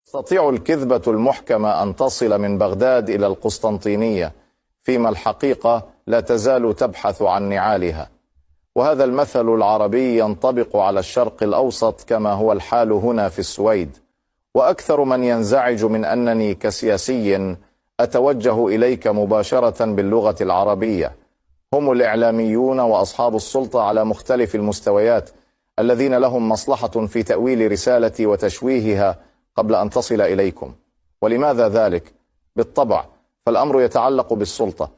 تستطيع الكذبة المحكمة أن تصل من بغداد إلى القسطنطينية، فيما الحقيقة لا تزال تبحث عن نعالها. وهذا المثل العربي ينطبق على الشرق الأوسط كما هو الحال هنا في السويد. وأكثر من ينزعج من أنني كسياسي أتوجه إليك مباشرة باللغة العربية هم الإعلاميون وأصحاب السلطة على مختلف المستويات، الذين لهم مصلحة في تأويل رسالتي وتشويهها قبل أن تصل إليكم. ولماذا ذلك؟ بالطبع فالأمر يتعلق بالسلطة.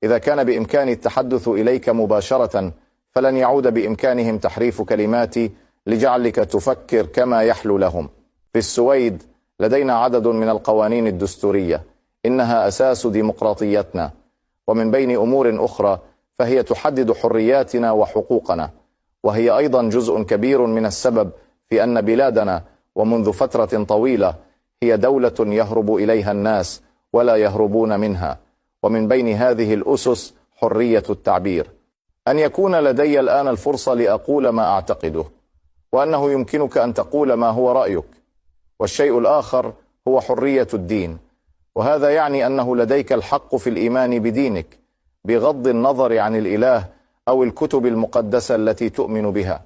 إذا كان بإمكاني التحدث إليك مباشرة فلن يعود بإمكانهم تحريف كلماتي لجعلك تفكر كما يحلو لهم. في السويد لدينا عدد من القوانين الدستورية، إنها أساس ديمقراطيتنا، ومن بين أمور أخرى فهي تحدد حرياتنا وحقوقنا، وهي أيضا جزء كبير من السبب في أن بلادنا ومنذ فترة طويلة هي دولة يهرب إليها الناس ولا يهربون منها. ومن بين هذه الأسس حرية التعبير. أن يكون لدي الآن الفرصة لأقول ما أعتقده، وأنه يمكنك أن تقول ما هو رأيك. والشيء الآخر هو حرية الدين، وهذا يعني أنه لديك الحق في الإيمان بدينك بغض النظر عن الإله أو الكتب المقدسة التي تؤمن بها.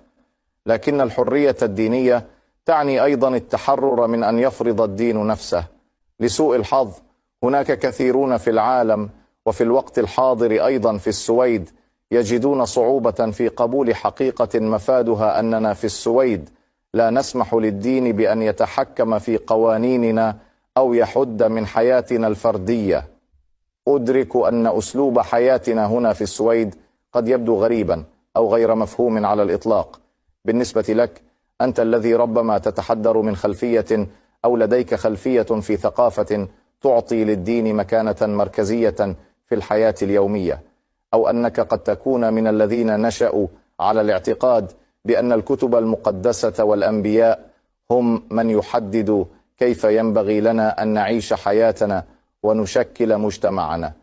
لكن الحرية الدينية تعني أيضا التحرر من أن يفرض الدين نفسه. لسوء الحظ هناك كثيرون في العالم وفي الوقت الحاضر أيضا في السويد يجدون صعوبة في قبول حقيقة مفادها أننا في السويد لا نسمح للدين بأن يتحكم في قوانيننا أو يحد من حياتنا الفردية. أدرك أن أسلوب حياتنا هنا في السويد قد يبدو غريبا أو غير مفهوم على الإطلاق بالنسبة لك، أنت الذي ربما تتحدر من خلفية أو لديك خلفية في ثقافة تعطي للدين مكانة مركزية في الحياة اليومية، أو أنك قد تكون من الذين نشأوا على الاعتقاد بأن الكتب المقدسة والأنبياء هم من يحدد كيف ينبغي لنا أن نعيش حياتنا ونشكل مجتمعنا.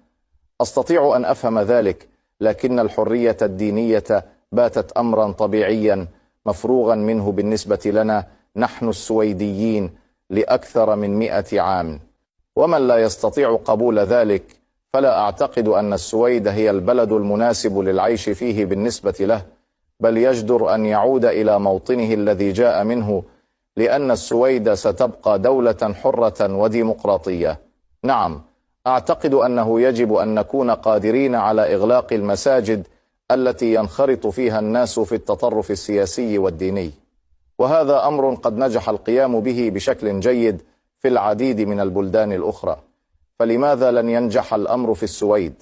أستطيع أن أفهم ذلك، لكن الحرية الدينية باتت أمرا طبيعيا مفروغا منه بالنسبة لنا نحن السويديين لأكثر من 100 عام. ومن لا يستطيع قبول ذلك فلا أعتقد أن السويد هي البلد المناسب للعيش فيه بالنسبة له، بل يجدر أن يعود إلى موطنه الذي جاء منه، لأن السويد ستبقى دولة حرة وديمقراطية. نعم، أعتقد أنه يجب أن نكون قادرين على إغلاق المساجد التي ينخرط فيها الناس في التطرف السياسي والديني، وهذا أمر قد نجح القيام به بشكل جيد في العديد من البلدان الأخرى، فلماذا لن ينجح الأمر في السويد؟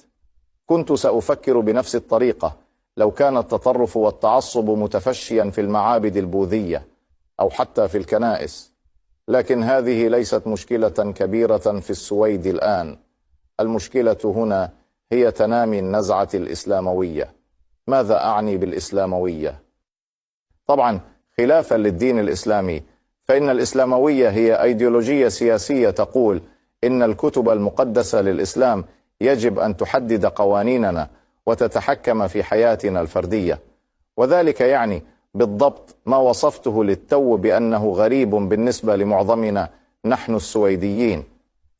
كنت سأفكر بنفس الطريقة لو كان التطرف والتعصب متفشيا في المعابد البوذية أو حتى في الكنائس، لكن هذه ليست مشكلة كبيرة في السويد الآن. المشكلة هنا هي تنامي النزعة الإسلاموية. ماذا أعني بالإسلاموية؟ طبعا خلافا للدين الإسلامي، فإن الإسلاموية هي أيديولوجية سياسية تقول إن الكتب المقدسة للإسلام يجب أن تحدد قوانيننا وتتحكم في حياتنا الفردية، وذلك يعني بالضبط ما وصفته للتو بأنه غريب بالنسبة لمعظمنا نحن السويديين.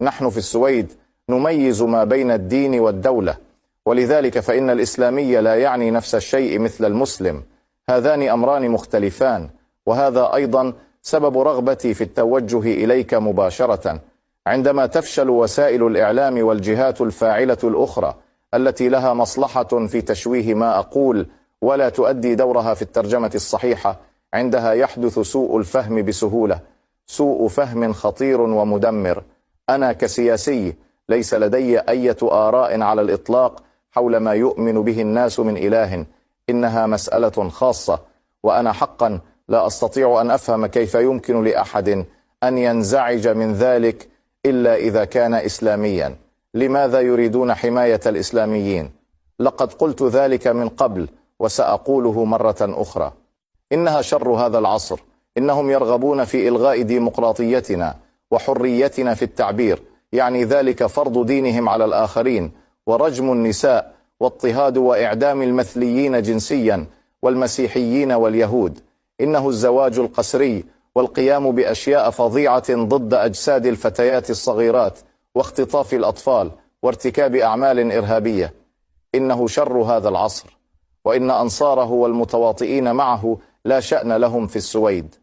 نحن في السويد نميز ما بين الدين والدولة، ولذلك فإن الإسلامي لا يعني نفس الشيء مثل المسلم، هذان أمران مختلفان. وهذا أيضا سبب رغبتي في التوجه إليك مباشرة عندما تفشل وسائل الإعلام والجهات الفاعلة الأخرى التي لها مصلحة في تشويه ما أقول ولا تؤدي دورها في الترجمة الصحيحة. عندها يحدث سوء الفهم بسهولة، سوء فهم خطير ومدمر. أنا كسياسي ليس لدي أي آراء على الإطلاق حول ما يؤمن به الناس من إله، إنها مسألة خاصة، وأنا حقا لا أستطيع أن أفهم كيف يمكن لأحد أن ينزعج من ذلك إلا إذا كان إسلاميا. لماذا يريدون حماية الإسلاميين؟ لقد قلت ذلك من قبل وسأقوله مرة أخرى. إنها شر هذا العصر. إنهم يرغبون في إلغاء ديمقراطيتنا وحريتنا في التعبير، يعني ذلك فرض دينهم على الآخرين، ورجم النساء، واضطهاد وإعدام المثليين جنسيا والمسيحيين واليهود. إنه الزواج القسري والقيام بأشياء فظيعة ضد أجساد الفتيات الصغيرات واختطاف الأطفال وارتكاب أعمال إرهابية. إنه شر هذا العصر، وإن أنصاره والمتواطئين معه لا شأن لهم في السويد.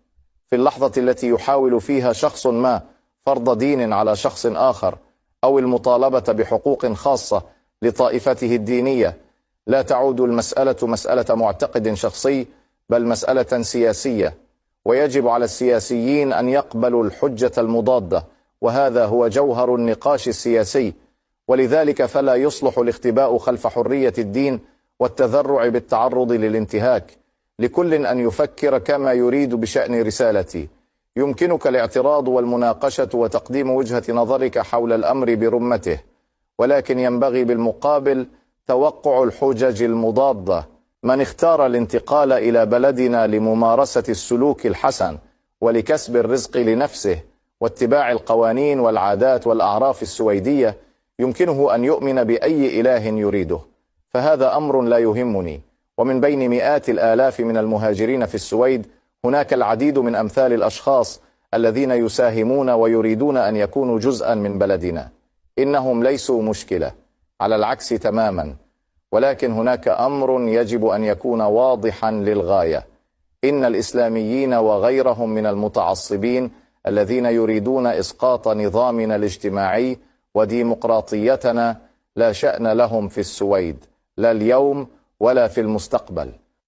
في اللحظة التي يحاول فيها شخص ما فرض دين على شخص آخر أو المطالبة بحقوق خاصة لطائفته الدينية، لا تعود المسألة مسألة معتقد شخصي، بل مسألة سياسية، ويجب على السياسيين أن يقبلوا الحجة المضادة، وهذا هو جوهر النقاش السياسي. ولذلك فلا يصلح الاختباء خلف حرية الدين والتذرع بالتعرض للانتهاك. لكل أن يفكر كما يريد بشأن رسالتي. يمكنك الاعتراض والمناقشة وتقديم وجهة نظرك حول الأمر برمته، ولكن ينبغي بالمقابل توقع الحجج المضادة. من اختار الانتقال إلى بلدنا لممارسة السلوك الحسن ولكسب الرزق لنفسه واتباع القوانين والعادات والأعراف السويدية يمكنه أن يؤمن بأي إله يريده، فهذا أمر لا يهمني. ومن بين مئات الآلاف من المهاجرين في السويد هناك العديد من أمثال الأشخاص الذين يساهمون ويريدون أن يكونوا جزءا من بلدنا. إنهم ليسوا مشكلة، على العكس تماما. ولكن هناك أمر يجب أن يكون واضحا للغاية: إن الإسلاميين وغيرهم من المتعصبين الذين يريدون إسقاط نظامنا الاجتماعي وديمقراطيتنا لا شأن لهم في السويد، لا اليوم ولا في المستقبل.